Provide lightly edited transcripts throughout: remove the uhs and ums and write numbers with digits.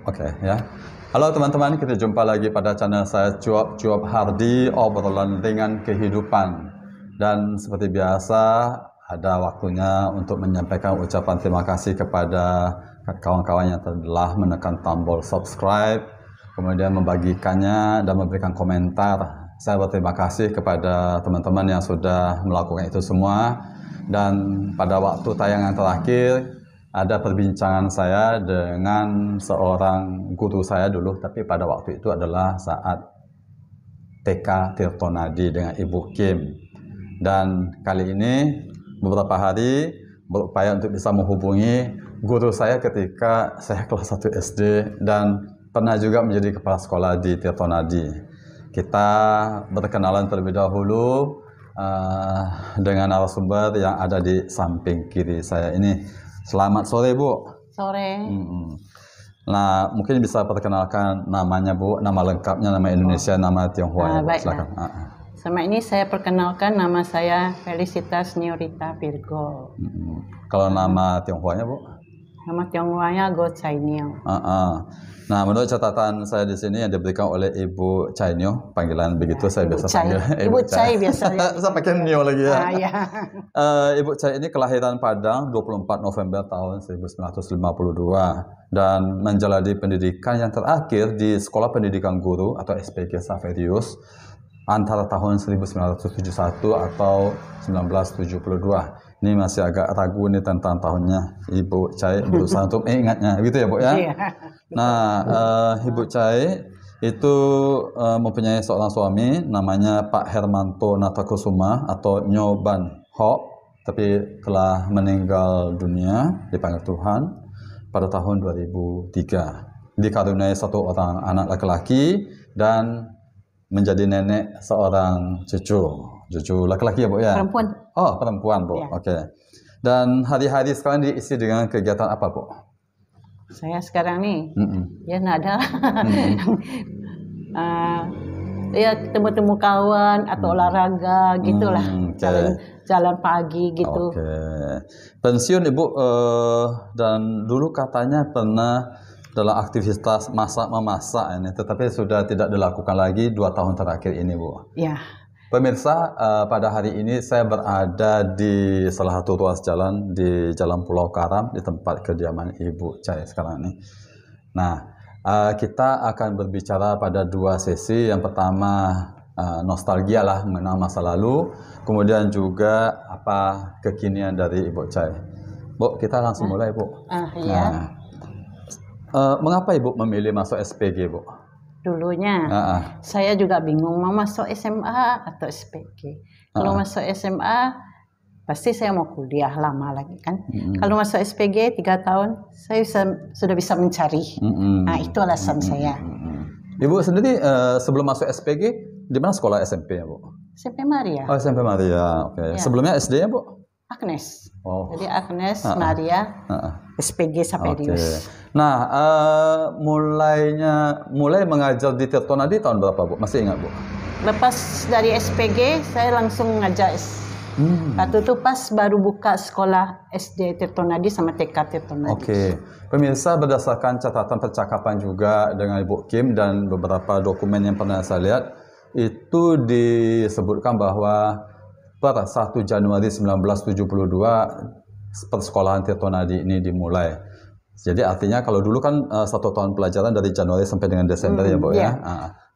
Oke ya. Halo teman-teman, kita jumpa lagi pada channel saya Cuap-Cuap Hardi, obrolan dengan kehidupan. Dan seperti biasa, ada waktunya untuk menyampaikan ucapan terima kasih kepada kawan-kawan yang telah menekan tombol subscribe, kemudian membagikannya dan memberikan komentar. Saya berterima kasih kepada teman-teman yang sudah melakukan itu semua. Dan pada waktu tayangan terakhir, ada perbincangan saya dengan seorang guru saya dulu, tapi pada waktu itu adalah saat TK Tirtonadi dengan Ibu Kim. Dan kali ini beberapa hari berupaya untuk bisa menghubungi guru saya ketika saya kelas 1 SD dan pernah juga menjadi kepala sekolah di Tirtonadi. Kita berkenalan terlebih dahulu dengan narasumber yang ada di samping kiri saya ini. Selamat sore, Bu. Sore. Nah, mungkin bisa perkenalkan namanya, Bu, nama lengkapnya, nama Indonesia, nama Tionghoa. Silakan. Sama ini saya perkenalkan, nama saya Felicitas Niorita Virgo. Kalau nama Tionghoanya, Bu? Nama Tionghoanya Go Chai Nio. Nah, menurut catatan saya di sini yang diberikan oleh Ibu Chai Nio, panggilan begitu saya biasa panggil Ibu Chai biasanya. Saya pakai Nio lagi ya. Ya. Ibu Chai ini kelahiran Padang 24 November tahun 1952 dan menjalani pendidikan yang terakhir di Sekolah Pendidikan Guru atau SPG Xaverius antara tahun 1971 atau 1972. Ini masih agak ragu nih tentang tahunnya. Ibu Chai berusaha untuk ingatnya, gitu ya, Bu ya. Nah, Ibu Chai itu mempunyai seorang suami namanya Pak Hermanto Natakusuma atau Nyo Ban Ho, tapi telah meninggal dunia dipanggil Tuhan pada tahun 2003. Dikaruniai satu orang anak laki-laki dan menjadi nenek seorang cucu laki-laki ya, Bu ya? Perempuan. Oh, perempuan, Bu. Ya. Oke. Dan hari-hari sekarang diisi dengan kegiatan apa, Bu? Saya sekarang nih, ya nggak ada. Ya temu-temu kawan atau olahraga gitulah. Jalan pagi gitu. Pensiun Ibu dan dulu katanya pernah dalam aktivitas masak-memasak ini, tetapi sudah tidak dilakukan lagi 2 tahun terakhir ini, Bu. Ya. Pemirsa, pada hari ini saya berada di salah satu ruas jalan di Jalan Pulau Karam, di tempat kediaman Ibu Chai sekarang ini. Nah, kita akan berbicara pada 2 sesi. Yang pertama, nostalgia lah mengenang masa lalu, kemudian juga apa kekinian dari Ibu Chai. Bu, kita langsung mulai, Bu. Iya. Mengapa Ibu memilih masuk SPG, Bu? Dulunya saya juga bingung mau masuk SMA atau SPG. Kalau masuk SMA pasti saya mau kuliah lama lagi kan. Kalau masuk SPG 3 tahun saya sudah bisa mencari. Nah, itu alasan saya. Ibu sendiri sebelum masuk SPG di mana sekolah SMP ya, Bu? SMP Maria. Oh, SMP Maria. Oke. Ya. Sebelumnya SD-nya, Bu? Agnes. Jadi Agnes Maria SPG Xaverius. Nah, mulai mengajar di Tirtonadi tahun berapa, Bu? Masih ingat, Bu? Lepas dari SPG saya langsung ngajar. Waktu itu pas baru buka sekolah SD Tirtonadi sama TK Tirtonadi. Oke. Pemirsa, berdasarkan catatan percakapan juga dengan Ibu Kim dan beberapa dokumen yang pernah saya lihat, itu disebutkan bahwa pada 1 Januari 1972 persekolahan Tirtonadi ini dimulai. Jadi artinya kalau dulu kan 1 tahun pelajaran dari Januari sampai dengan Desember ya, Bu ya.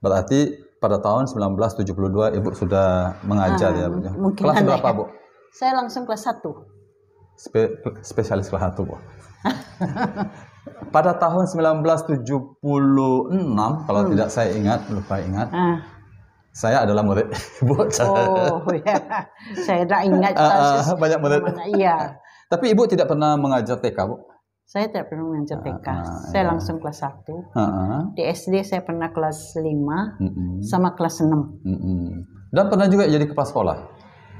Berarti pada tahun 1972 Ibu sudah mengajar ya, Bu. Kelas berapa, Bu? Saya langsung kelas 1. Spesialis kelas 1, Bu. Pada tahun 1976 kalau tidak saya lupa ingat. Saya adalah murid Ibu Chai. Oh ya, saya tidak ingat. Banyak murid. Iya. Tapi Ibu tidak pernah mengajar TK, Bu? Saya tidak pernah mengajar TK. Saya langsung kelas 1. Di SD saya pernah kelas 5 sama kelas 6. Dan pernah juga jadi kepala sekolah?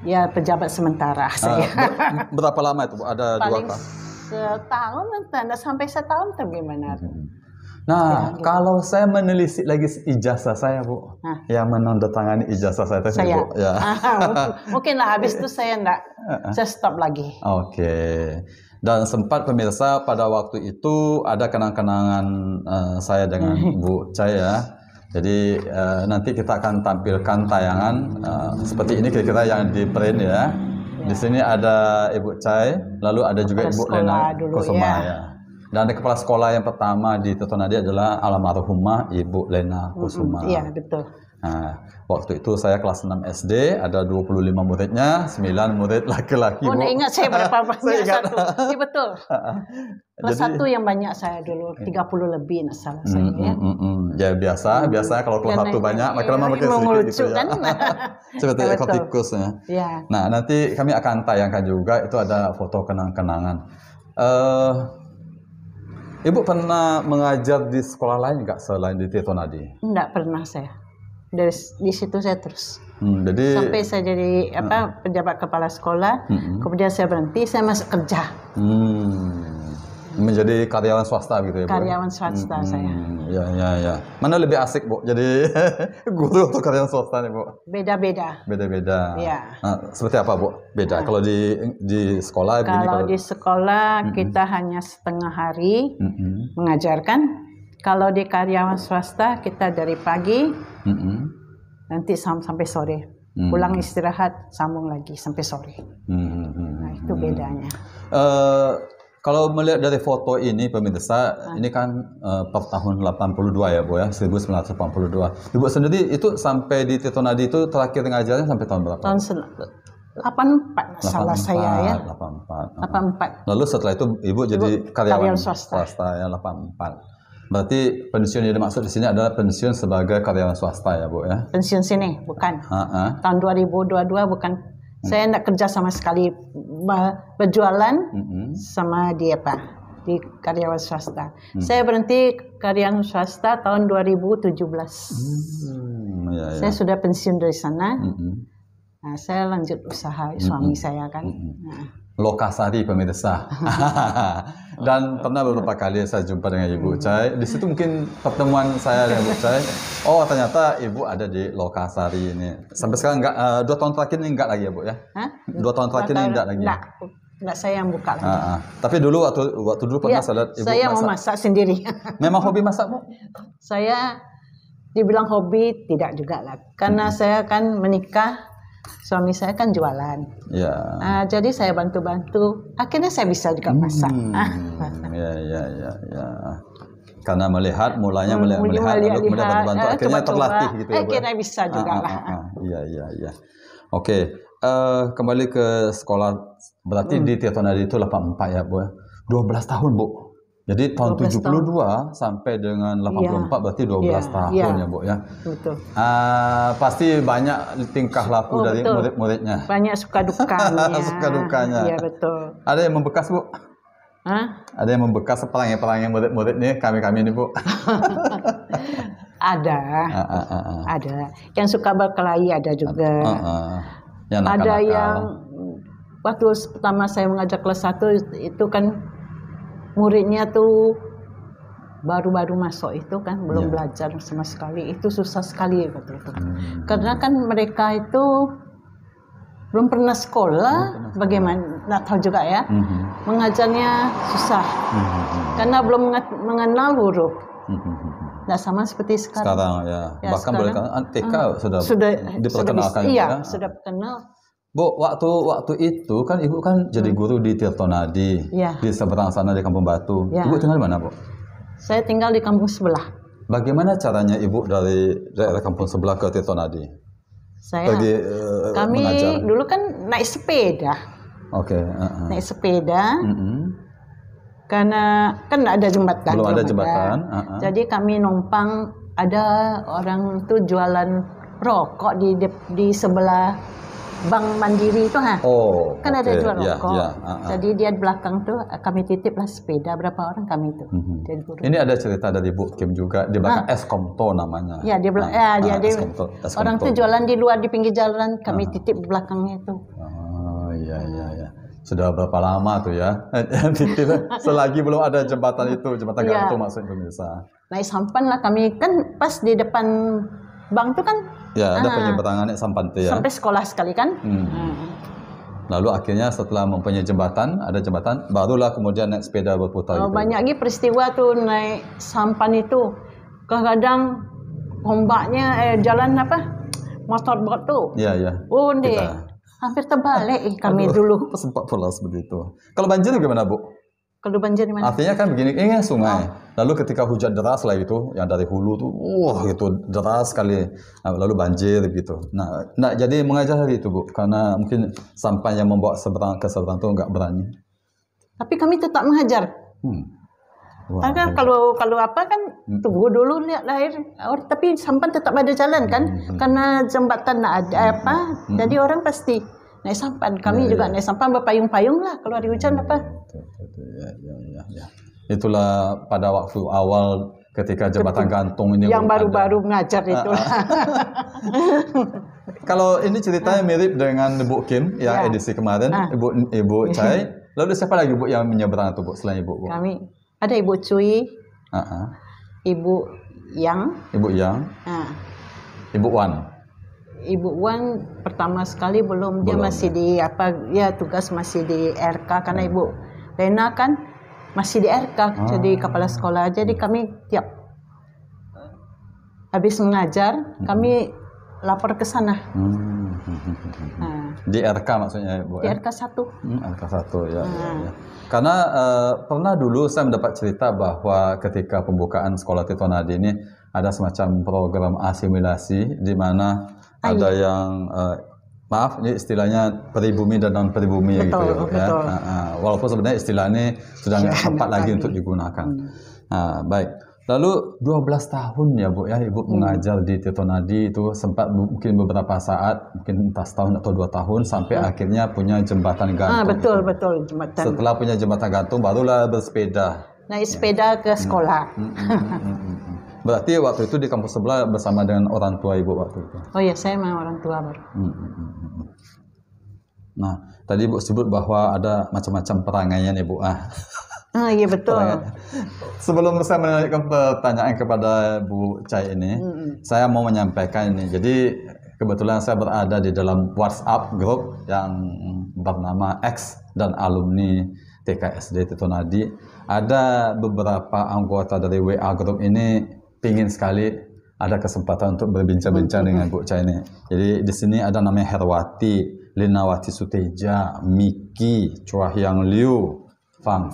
Ya, pejabat sementara saya. Berapa lama itu, Bu? Ada 2 tahun? Setahun, tidak sampai setahun atau gimana? Nah, gitu. Kalau saya menelisik lagi ijazah saya, Bu, yang menandatangani ijazah saya itu, Bu. Ya. Mungkin lah habis itu saya enggak, saya stop lagi. Oke. Dan sempat pemirsa pada waktu itu ada kenang-kenangan saya dengan Bu Chai ya. Jadi nanti kita akan tampilkan tayangan seperti ini kira-kira yang di print ya. Di sini ada Ibu Chai, lalu ada juga Ibu Lena Kusuma ya. Dan kepala sekolah yang pertama di Tirtonadi adalah almarhumah Ibu Lena Kusuma. Iya, betul. Nah, waktu itu saya kelas 6 SD, ada 25 muridnya, 9 murid laki-laki. Oh, ingat saya berapa banyak satu. Iya betul. Kelas Jadi, 1 yang banyak saya dulu, 30 lebih nak salah saya ya. Ya biasa kalau kelas 1 banyak, makin lama makin sedikit gitu ya. Kan? Seperti ekor tikus ya. Ya. Nah, nanti kami akan tayangkan juga, itu ada foto kenang-kenangan. Ibu pernah mengajar di sekolah lain nggak selain di Tirtonadi? Enggak pernah saya. Di situ saya terus. Jadi sampai saya jadi pejabat kepala sekolah, kemudian saya berhenti, saya masuk kerja. Menjadi karyawan swasta gitu ya, Bu? Karyawan swasta saya. Ya. Mana lebih asik, Bu? Jadi guru atau karyawan swasta nih, Bu? Beda-beda. Beda-beda. Ya. Nah, seperti apa, Bu? Beda. Kalau di sekolah kalau di sekolah kita hanya setengah hari mengajarkan. Kalau di karyawan swasta kita dari pagi nanti sampai sore. Pulang istirahat, sambung lagi sampai sore. Nah, itu bedanya. Kalau melihat dari foto ini pemirsa, ini kan per tahun 82 ya, Bu ya, 1982. Ibu sendiri itu sampai di Tirtonadi itu terakhir ngajarnya sampai tahun berapa? Tahun 84 salah saya ya. 84. Lalu setelah itu Ibu jadi karyawan swasta ya, 84. Berarti pensiun yang dimaksud di sini adalah pensiun sebagai karyawan swasta ya, Bu ya? Pensiun sini, bukan. Tahun 2022 bukan. Saya tidak kerja sama sekali, berjualan sama di karyawan swasta. Saya berhenti karyawan swasta tahun 2017. Saya sudah pensiun dari sana. Nah, saya lanjut usaha suami saya kan. Lokasari pemirsa. Dan pernah beberapa kali saya jumpa dengan Ibu Chai. Di situ mungkin pertemuan saya dengan Ibu Chai. Oh, ternyata Ibu ada di Lokasari ini. Sampai sekarang enggak, 2 tahun terakhir ini enggak lagi ya, Bu ya? 2 tahun terakhir ini enggak lagi. Enggak, saya yang buka lagi. Tapi dulu waktu dulu pernah saya lihat Ibu saya mau masak sendiri. Memang hobi masak, Bu? Saya dibilang hobi tidak juga lah. Karena saya kan menikah, suami saya kan jualan. Ya. Jadi saya bantu-bantu. Akhirnya saya bisa juga masak. Ya. Karena mulanya melihat lalu kemudian bantu-bantu, akhirnya terlatih gitu ya, Bu. Akhirnya bisa juga lah. Iya. Oke, kembali ke sekolah. Berarti di Tirtonadi itu 84 ya, Bu. 12 tahun, Bu. Jadi tahun 72 sampai dengan 84 berarti 12 tahun ya, Bu ya. Betul. Pasti banyak tingkah laku dari murid-muridnya. Banyak suka dukanya. Suka dukanya. Iya, betul. Ada yang membekas, Bu? Ada yang membekas pelangi-pelangi murid-murid nih, kami ini, Bu? Ada. Ada. Yang suka berkelahi ada juga. Ada yang waktu pertama saya mengajar kelas 1 itu kan muridnya tuh baru-baru masuk itu kan belum belajar sama sekali, itu susah sekali betul-betul. Karena kan mereka itu belum pernah sekolah, bagaimana nggak tahu juga ya. Mengajarnya susah karena belum mengenal huruf. Nggak sama seperti sekarang. Sekarang ya bahkan boleh TK sudah diperkenalkan. Iya, sudah kenal. Bu, waktu itu kan Ibu kan jadi guru di Tirtonadi, di seberang sana di Kampung Batu. Ibu tinggal di mana, Bu? Saya tinggal di kampung sebelah. Bagaimana caranya Ibu dari daerah kampung sebelah ke Tirtonadi? Kami mengajar. Dulu kan naik sepeda. Oke. Naik sepeda. Karena kan ada jembatan. Belum ada jembatan. Jadi kami numpang, ada orang tuh jualan rokok di sebelah Bank Mandiri itu kan ada jual rokok. Jadi dia di belakang tuh kami titiplah sepeda, berapa orang kami itu. Ini ada cerita dari Bu Kim juga di belakang Eskomto namanya. Ya, Eskomto. Orang tuh jualan di luar di pinggir jalan, kami titip di belakangnya itu. Oh iya. Sudah berapa lama tuh ya? Selagi belum ada jembatan itu, jembatan gantung maksudnya pemirsa. Naik sampan lah kami, kan pas di depan bank tuh kan. Ya, ada penyeberangannya sampan tuh ya. Sampai sekolah sekali kan. Lalu akhirnya setelah mempunyai jembatan, ada jembatan, barulah kemudian naik sepeda berputar. Oh, banyak lagi peristiwa tuh naik sampan itu. Kadang-kadang ombaknya jalan motorboat tuh. Iya, iya. Oh, hampir terbalik kami dulu. Sempat pula seperti itu. Kalau banjir gimana, Bu? Kalau banjir di mana? Artinya kan begini, ini sungai. Lalu ketika hujan deras lah itu, yang dari hulu tuh, itu deras sekali. Nah, lalu banjir gitu. Nah, jadi mengajar itu, Bu, karena mungkin sampai yang membawa seberang ke seberang tuh nggak berani. Tapi kami tetap mengajar. Karena kalau apa kan tunggu dulu lihat lahir. Tapi sampan tetap ada jalan kan, karena jembatan ada jadi orang pasti naik sampan. Kami juga naik sampan berpayung-payung lah kalau hari hujan Ya. Itulah pada waktu awal ketika jembatan gantung ini yang baru-baru mengajar itu. Kalau ini ceritanya mirip dengan Bu Kim yang edisi kemarin, Ibu Chai. Lalu siapa lagi, Bu, yang menyeberang itu, Bu, selain Ibu? Kami ada Ibu Cui, Ibu Yang, Ibu Wan. Ibu Wan pertama sekali belum, dia masih di tugas masih di RK karena Ibu Lena kan masih di RK jadi kepala sekolah. Jadi kami tiap habis mengajar kami lapor ke sana. Di RK maksudnya, Bu? Di RK 1. RK 1 ya. Karena pernah dulu saya mendapat cerita bahwa ketika pembukaan sekolah Tito Nadi ini ada semacam program asimilasi di mana ada yang maaf, ini istilahnya pribumi dan non pribumi gitu ya. Walaupun sebenarnya istilah ini sudah nggak tepat lagi untuk digunakan. Baik. Lalu 12 tahun ya, Bu, ya, Ibu mengajar di Tito Nadi itu, sempat mungkin beberapa saat, mungkin entah setahun atau 2 tahun sampai akhirnya punya jembatan gantung. Betul jembatan. Setelah punya jembatan gantung barulah bersepeda. Naik sepeda ke sekolah. Berarti waktu itu di kampus sebelah bersama dengan orang tua Ibu waktu itu? Oh iya, saya memang orang tua baru. Nah, tadi Ibu sebut bahwa ada macam-macam perangaian ya, Bu. Iya betul. Sebelum saya menanyakan pertanyaan kepada Bu Chai ini, saya mau menyampaikan ini. Jadi kebetulan saya berada di dalam WhatsApp grup yang bernama X dan alumni TKSD Tito Nadi. Ada beberapa anggota dari WA grup ini pingin sekali ada kesempatan untuk berbincang-bincang dengan Bu Chai ini. Jadi di sini ada namanya Herwati, Linawati Suteja, Miki, Chua Hyang Liu, Fang,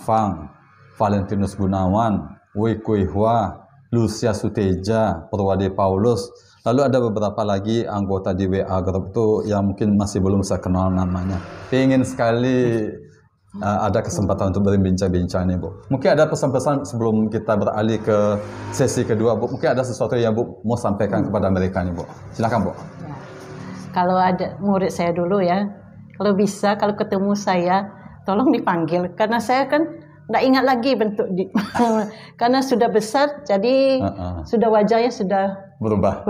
Valentinus Gunawan, Wei Kui Hua, Lucia Suteja, Purwadi Paulus. Lalu ada beberapa lagi anggota di WA grup itu yang mungkin masih belum saya kenal namanya. Pengen sekali ada kesempatan untuk berbincang-bincang nih, Bu. Mungkin ada pesan-pesan sebelum kita beralih ke sesi kedua, Bu. Mungkin ada sesuatu yang Bu mau sampaikan kepada mereka nih, Bu. Silakan, Bu. Ya. Kalau ada murid saya dulu ya, kalau bisa kalau ketemu saya tolong dipanggil karena saya kan nggak ingat lagi bentuk karena sudah besar jadi sudah wajahnya sudah berubah.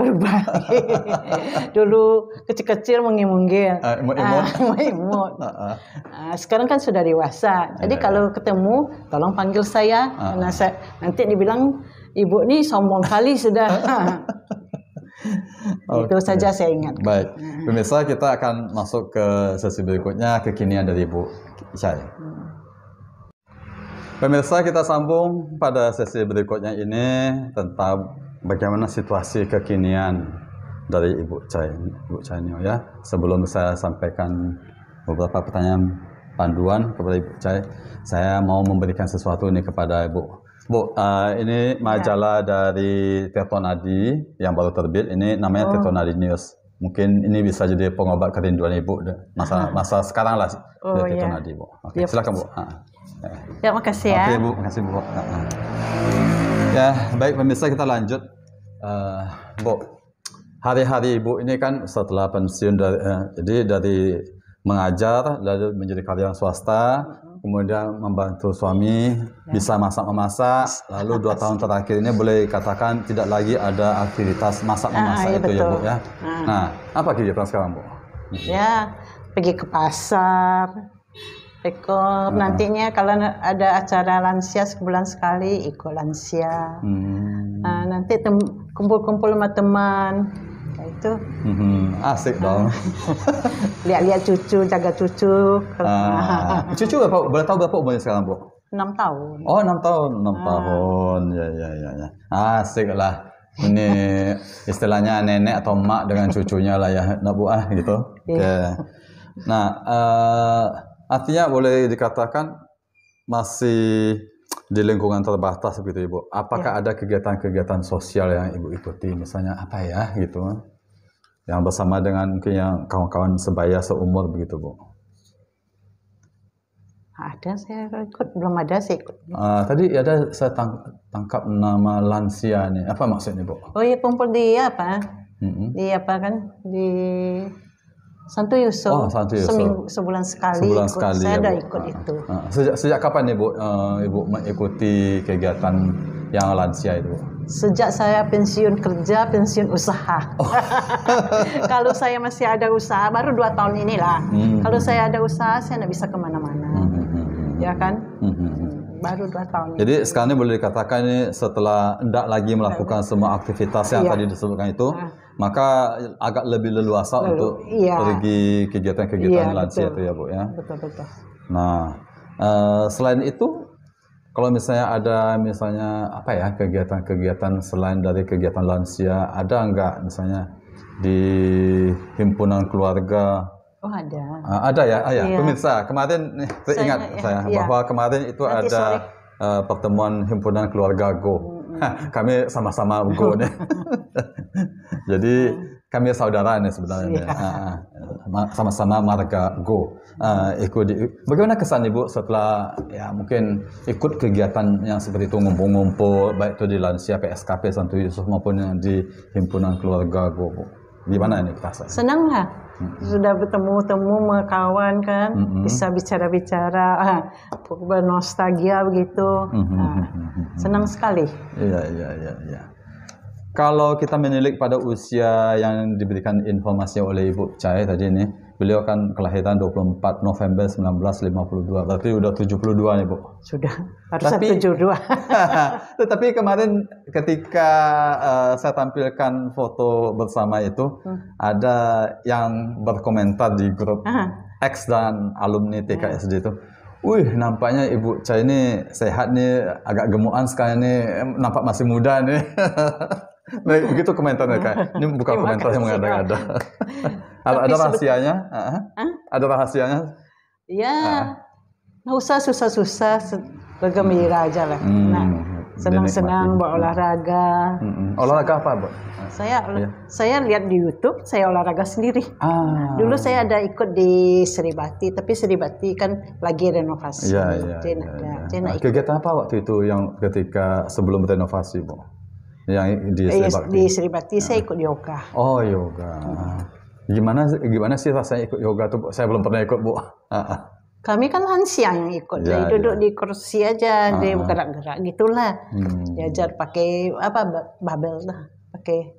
Dulu kecil-kecil menggil-menggil, imut. Sekarang kan sudah dewasa. Jadi kalau ketemu tolong panggil saya karena saya nanti dibilang ibu nih sombong kali sudah. Itu saja saya ingat. Baik, pemirsa, kita akan masuk ke sesi berikutnya, kekinian dari Ibu Chai. Pemirsa, kita sambung pada sesi berikutnya ini tentang bagaimana situasi kekinian dari Ibu Chai ini ya. Sebelum saya sampaikan beberapa pertanyaan panduan kepada Ibu Chai, saya mau memberikan sesuatu ini kepada Ibu. Bu, ini majalah dari Tito Nadi yang baru terbit. Ini namanya Tito Nadi News. Mungkin ini bisa jadi pengobat kerinduan Ibu masa sekarang lah dari Tito Nadi, Bu. Oke, silakan, Bu. Ya, makasih ya. Oke, Bu, makasih, Bu. Ya, baik pemirsa, kita lanjut. Bu, hari-hari Ibu ini kan setelah pensiun dari mengajar lalu menjadi karyawan swasta, kemudian membantu suami bisa masak-memasak, lalu 2 tahun terakhir ini boleh katakan tidak lagi ada aktivitas masak-memasak itu betul. Ya, Bu ya. Nah, apa kegiatan sekarang, Bu? Ya, pergi ke pasar, ikut nantinya kalau ada acara lansia sebulan sekali ikut lansia. Nanti kumpul-kumpul sama teman. itu. Asik dong. Lihat-lihat cucu, jaga cucu. Cucu boleh tahu berapa umurnya sekarang, Bu? 6 tahun. Oh, 6 tahun. 6 tahun. Ya. Asik lah. Ini istilahnya nenek atau emak dengan cucunya lah ya, nak Bu gitu. Iya. Nah, artinya boleh dikatakan masih di lingkungan terbatas begitu Ibu. Apakah ada kegiatan-kegiatan sosial yang Ibu ikuti, misalnya apa ya gitu, yang bersama dengan mungkin yang kawan-kawan sebaya seumur begitu Bu? Ada saya ikut, belum ada saya ikut. Tadi ada saya tangkap nama lansia nih. Apa maksudnya Bu? Oh iya, kumpul di apa? Di apa kan? Di Santo Yusuf. Oh, Santo Yusuf. Sebulan sekali. Sebulan sekali saya ya, ada Bu. ikut itu. Sejak kapan nih Bu, Ibu mengikuti kegiatan yang lansia itu? Sejak saya pensiun kerja, pensiun usaha. Kalau saya masih ada usaha, baru 2 tahun inilah. Kalau saya ada usaha, saya nggak bisa kemana-mana. Ya kan? Baru 2 tahun. Jadi sekarang ini boleh dikatakan ini setelah tidak lagi melakukan semua aktivitas yang tadi disebutkan itu, maka agak lebih leluasa untuk pergi kegiatan-kegiatan lansia itu ya Bu ya. Betul. Nah, selain itu, kalau misalnya ada apa ya kegiatan-kegiatan selain dari kegiatan lansia, ada enggak misalnya di himpunan keluarga? Oh ada. Ada ya, pemirsa. Kemarin saya ingat bahwa kemarin itu nanti ada sore. pertemuan himpunan keluarga Go. Kami sama-sama Go nih. Jadi kami saudara nih sebenarnya. Sama-sama marga Go. Bagaimana kesan Ibu setelah ya mungkin ikut kegiatan yang seperti itu, ngumpul-ngumpul baik itu di lansia PSKP Santo Yusuf maupun yang di himpunan keluarga Go, Bu? Gimana ini rasanya? Senang lah. Sudah bertemu-temu sama kawan kan, bisa bicara-bicara, bernostalgia begitu. Senang sekali. Iya. Kalau kita menilik pada usia yang diberikan informasi oleh Ibu Chai tadi ini, beliau kan kelahiran 24 November 1952, berarti udah 72 nih Bu. Sudah, harusnya 72. Tetapi kemarin ketika saya tampilkan foto bersama itu, ada yang berkomentar di grup X dan alumni TKSD itu, wih nampaknya Ibu Chai ini sehat nih, agak gemukan sekarang ini, nampak masih muda nih. Nah, begitu komentarnya Kak. Ini bukan komentar yang mengada-ngada. Ada rahasianya? Ada rahasianya? Ya, nggak usah susah-susah, bergembira aja lah. Senang-senang berolahraga. Olahraga apa, Bu? Saya lihat di YouTube, saya olahraga sendiri. Dulu saya ada ikut di Seribati, tapi Seribati kan lagi renovasi. Iya. Kegiatan apa waktu itu yang ketika sebelum renovasi, Bu? Yang di Seribati saya ikut yoga. Oh, yoga. Gimana sih rasanya ikut yoga tuh? Saya belum pernah ikut, Bu. Kami kan lansia yang ikut. Jadi duduk di kursi aja, dia bergerak-gerak gitulah. Diajar pakai babel lah, pakai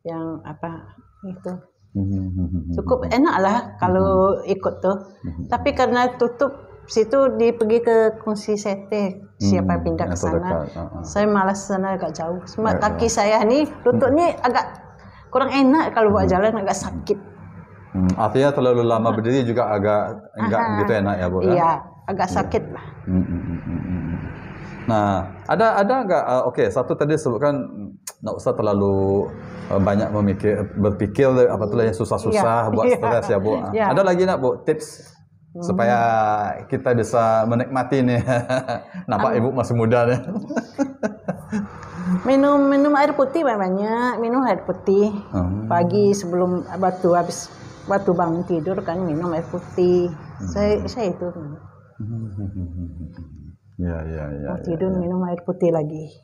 yang apa itu. Cukup enak lah kalau ikut tuh. Tapi karena tutup situ pergi ke Kunci Sete, siapa pindah ke sana. Saya malas sana, agak jauh. Kaki saya nih, lutut nih agak kurang enak kalau buat jalan, agak sakit. Artinya terlalu lama berdiri juga agak enggak begitu enak ya Bu? Iya, agak sakit lah. Nah, ada enggak? Oke, satu tadi sebutkan nggak usah terlalu banyak berpikir apa tuh yang susah-susah buat stres ya Bu. Ada lagi nak Bu tips supaya kita bisa menikmati nih. Nampak Ibu masih muda nih. Minum air putih banyak, minum air putih. Pagi sebelum waktu bangun tidur kan minum air putih. Saya itu. Ya. Tidur minum air putih lagi.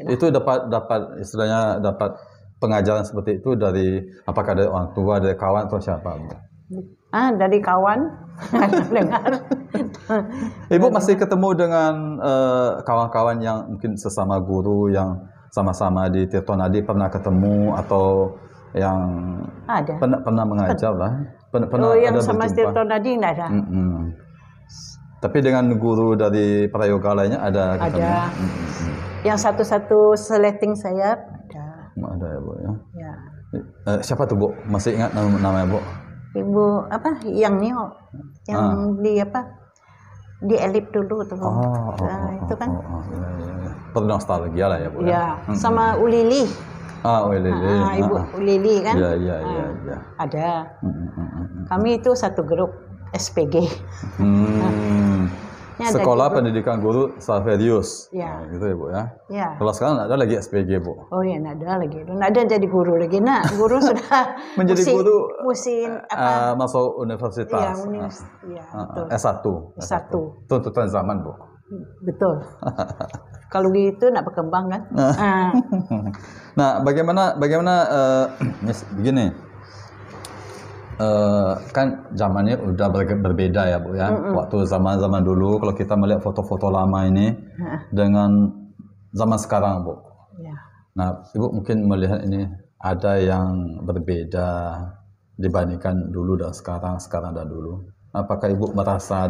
Itu dapat istilahnya dapat pengajaran seperti itu dari apakah dari orang tua, dari kawan atau siapa? Dari kawan. Dengar. Ibu masih ketemu dengan kawan-kawan yang mungkin sesama guru yang sama-sama di Tirtonadi, pernah ketemu atau yang ada pernah mengajar lah? Pernah yang ada sama Tirtonadi enggak ada. Tapi dengan guru dari prayoga lainnya ada ketemu? Ada. Yang satu-satu seleting saya ada. Ada ya Bu ya. Ya. Siapa tuh Bu? Masih ingat namanya Bu? Ibu apa? Yang nih, yang di apa? Di Elip dulu tuh. Itu kan. Ya. Bernostalgia lah ya Bu. Ya, sama Ulili. Ulili. Ibu Ulili kan. Iya. Ada. Kami itu satu grup SPG. Sekolah Pendidikan Guru Saverius. Ya. Gitu ya Bu ya. Ya. Kalau sekarang ada lagi SPG Bu. Oh iya, ada lagi. Ada jadi guru lagi. Nah, guru sudah menjadi guru apa? Masuk universitas. Iya, betul. S1. Tuntutan zaman Bu. Betul. Kalau gitu nak berkembang kan. Nah, bagaimana begini. Kan zamannya udah berbeda ya Bu ya. Waktu zaman dulu kalau kita melihat foto-foto lama ini dengan zaman sekarang Bu. Ya. Nah, Ibu mungkin melihat ini ada yang berbeda dibandingkan dulu dan sekarang dan dulu. Apakah Ibu merasa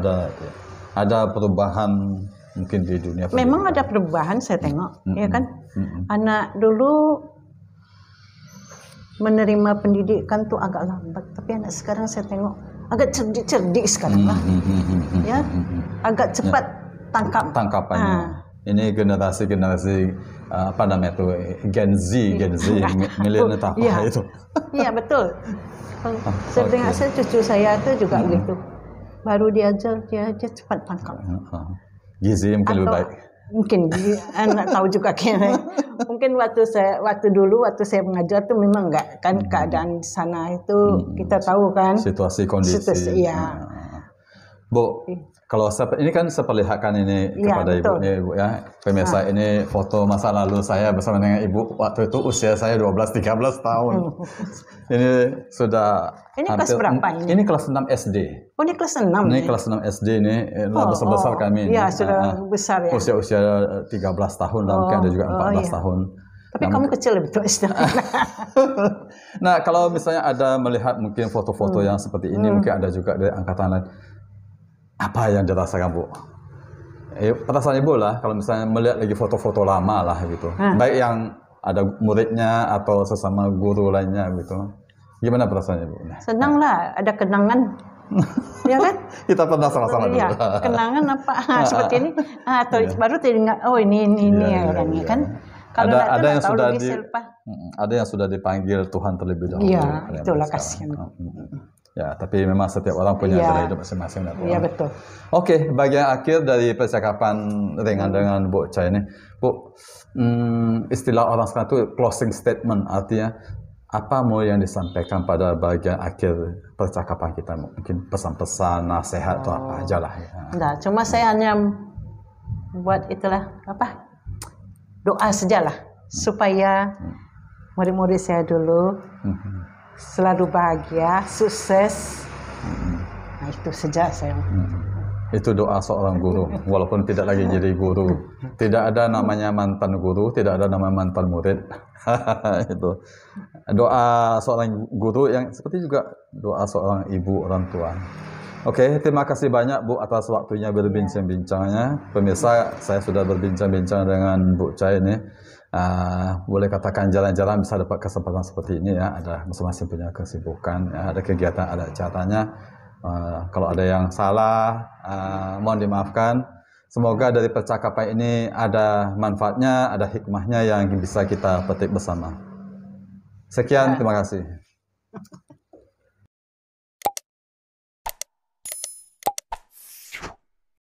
ada perubahan mungkin di dunia pendidikan? Memang ada perubahan saya tengok, ya kan? Anak dulu menerima pendidikan tuh agak lambat, tapi anak sekarang saya tengok agak cerdik sekarang lah, ya, agak cepat tangkapannya. Ini generasi apa namanya itu Gen Z, milenial itu. Iya betul. Saya dengar cucu saya itu juga gitu, baru diajar dia aja cepat tangkap. Gizi mungkin lebih baik. Mungkin anak tahu juga kayaknya. Mungkin waktu saya mengajar tuh memang enggak kan keadaan di sana itu kita tahu kan situasi kondisi. Iya. Bu, kalau ini kan saya perlihatkan ini kepada Ibu nih Bu ya. Pemirsa ini foto masa lalu saya bersama dengan Ibu waktu itu usia saya 12-13 tahun. Ini sudah kelas berapa ini? Ini kelas 6 SD. Oh, ini kelas 6. Ini kelas 6 SD ini besar kami. Iya, sudah besar ya. Usia 13 tahun lah, mungkin ada juga 14 tahun. Tapi kamu kecil lebih tua SD. Nah, kalau misalnya ada melihat mungkin foto-foto yang seperti ini, mungkin ada juga dari angkatan lain. Apa yang dirasakan Bu? Perasaan Ibu lah kalau misalnya melihat lagi foto-foto lama lah gitu. Baik yang ada muridnya atau sesama guru lainnya gitu. Gimana perasaannya Bu? Senang lah, ada kenangan. Ya kan? Kita pernah sama-sama dulu. Ya, kenangan apa? Seperti ini. Atau baru teringat, oh ini orangnya kan. Kalau ada yang sudah dipanggil Tuhan terlebih dahulu. Iya, itulah kasihan. Ya, tapi memang setiap orang punya jalan hidup masing-masing. Iya, betul. Oke, bagian akhir dari percakapan ringan dengan Bu Cha ini. Bu, istilah orang sekarang itu closing statement, artinya apa mau yang disampaikan pada bagian akhir percakapan kita? Mungkin pesan-pesan, nasihat atau apa aja lah. Enggak, cuma saya hanya buat itulah, doa sajalah, supaya murid-murid saya dulu selalu bahagia, sukses. Nah, itu saja saya. Itu doa seorang guru, walaupun tidak lagi jadi guru. Tidak ada namanya mantan guru, tidak ada nama mantan murid. Itu doa seorang guru yang seperti juga doa seorang ibu, orang tua. Oke, terima kasih banyak Bu atas waktunya berbincang-bincangnya. Pemirsa, saya sudah berbincang-bincang dengan Bu Cha ini. Boleh katakan jarang-jarang bisa dapat kesempatan seperti ini ya. Ada masing-masing punya kesibukan, ya, ada kegiatan, ada acaranya. Kalau ada yang salah, mohon dimaafkan. Semoga dari percakapan ini ada manfaatnya, ada hikmahnya yang bisa kita petik bersama. Sekian, terima kasih.